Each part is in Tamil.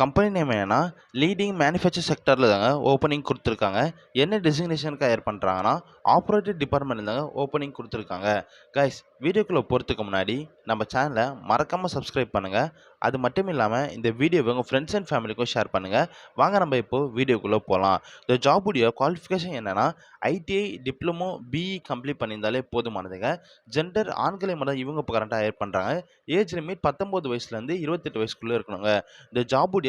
கம்பெனி நேம் என்னன்னா லீடிங் மேனுஃபேக்சர் செக்டரில் தாங்க ஓப்பனிங் கொடுத்துருக்காங்க. என்ன டெசிக்னேஷனுக்கு ஹையர் பண்ணுறாங்கன்னா ஆப்ரேட்டிவ் டிபார்ட்மெண்ட் தாங்க ஓப்பனிங் கொடுத்துருக்காங்க. கைஸ், வீடியோக்குள்ளே போகிறதுக்கு முன்னாடி நம்ம சேனலை மறக்காமல் சப்ஸ்கிரைப் பண்ணுங்கள். அது மட்டும் இல்லாமல் இந்த வீடியோவை உங்கள் ஃப்ரெண்ட்ஸ் அண்ட் ஃபேமிலிக்கும் ஷேர் பண்ணுங்கள். வாங்க நம்ம இப்போது வீடியோக்குள்ளே போகலாம். இந்த ஜாபுடைய குவாலிஃபிகேஷன் என்னென்னா ஐடிஐ டிப்ளமோ பிஇ கம்ப்ளீட் பண்ணியிருந்தாலே போதுமானதுங்க. ஜெண்டர் ஆண்களை மட்டும் இவங்க இப்போ கரண்ட்டாக ஹையர் பண்ணுறாங்க. ஏஜ் லிமிட் 19 வயசுலேருந்து 28 வயசுக்குள்ளே இருக்கணுங்க. இந்த ஜாபுடைய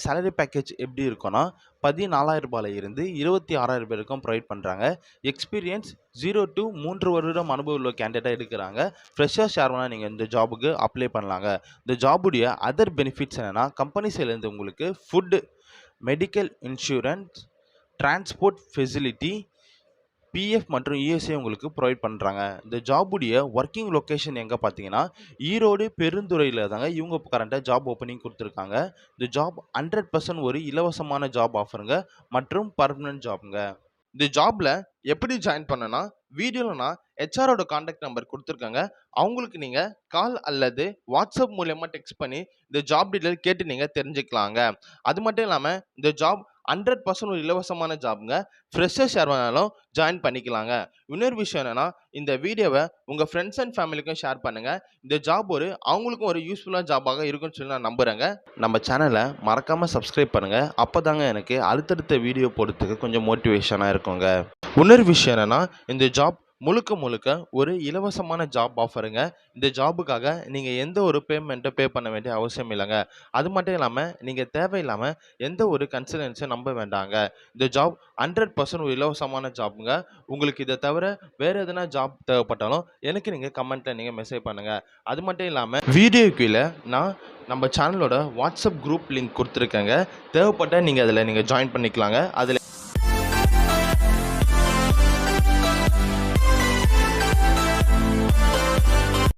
சேலரி பேக்கேஜ் எப்படி இருக்கும்னா 14,000 ரூபாயில இருந்து 26,000 வரைக்கும் ப்ரொவைட் பண்ணுறாங்க. எக்ஸ்பீரியன்ஸ் 0 to 3 வருடம் அனுபவம் உள்ள கேண்டிடேட்டாக எடுக்கிறாங்க. ஃப்ரெஷர்ஸ் யார் வேணால் நீங்கள் இந்த ஜாபுக்கு அப்ளை பண்ணலாங்க. இந்த ஜாபுடைய அதர் பெனிஃபிட்ஸ் என்னென்னா கம்பெனி சைட்லேருந்து உங்களுக்கு food, medical insurance, transport facility, PF மற்றும் இஎஸ்ஐ உங்களுக்கு ப்ரொவைட் பண்ணுறாங்க. இந்த ஜாபுடைய ஒர்க்கிங் லொக்கேஷன் எங்கே பார்த்தீங்கன்னா ஈரோடு பெருந்துறையில் தாங்க இவங்க கரண்ட்டாக ஜாப் ஓப்பனிங் கொடுத்துருக்காங்க. இந்த ஜாப் 100% ஒரு இலவசமான ஜாப் ஆஃபருங்க மற்றும் பர்மனன்ட் ஜாப்ங்க. இந்த ஜாப்ல எப்படி ஜாயின் பண்ணனா வீடியோவில் நான் ஹெச்ஆரோட கான்டாக்ட் நம்பர் கொடுத்துருக்காங்க. அவங்களுக்கு நீங்கள் கால் அல்லது வாட்ஸ்அப் மூலயமா டெக்ஸ்ட் பண்ணி இந்த ஜாப் டீட்டெயில் கேட்டு நீங்கள் தெரிஞ்சுக்கலாங்க. அது மட்டும் இல்லாமல் இந்த ஜாப் 100% ஒரு இலவசமான ஜாப்ங்க. ஃப்ரெஷர்ஸ் யார் வேணாலும் ஜாயின் பண்ணிக்கலாங்க. இன்னொரு விஷயம் என்னன்னா இந்த வீடியோவை உங்கள் ஃப்ரெண்ட்ஸ் அண்ட் ஃபேமிலிக்கும் ஷேர் பண்ணுங்கள். இந்த ஜாப் அவங்களுக்கும் ஒரு யூஸ்ஃபுல்லான ஜாபாக இருக்குன்னு சொல்லி நான் நம்புகிறேங்க. நம்ம சேனலை மறக்காமல் சப்ஸ்கிரைப் பண்ணுங்கள். அப்போ தாங்க எனக்கு அடுத்தடுத்த வீடியோ போடுறதுக்கு கொஞ்சம் மோட்டிவேஷனாக இருக்குங்க. இன்னொரு விஷயம் என்னென்னா இந்த ஜாப் முழுக்க ஒரு இலவசமான ஜாப் ஆஃபருங்க. இந்த ஜாபுக்காக நீங்கள் எந்த ஒரு பேமெண்ட்டை பே பண்ண வேண்டிய அவசியம் இல்லைங்க. அது மட்டும் இல்லாமல் நீங்கள் தேவையில்லாமல் எந்த ஒரு கன்சல்டன்ஸையும் நம்ப வேண்டாங்க. இந்த ஜாப் 100% ஒரு இலவசமான ஜாப்புங்க. உங்களுக்கு இதை தவிர வேறு எதனா ஜாப் தேவைப்பட்டாலும் எனக்கு நீங்கள் கமெண்ட்டில் நீங்கள் மெசேஜ் பண்ணுங்கள். அது மட்டும் இல்லாமல் வீடியோ கீழே நான் நம்ம சேனலோட வாட்ஸ்அப் குரூப் லிங்க் கொடுத்துருக்கேங்க. தேவைப்பட்டால் நீங்கள் அதில் ஜாயின் பண்ணிக்கலாங்க. அதில்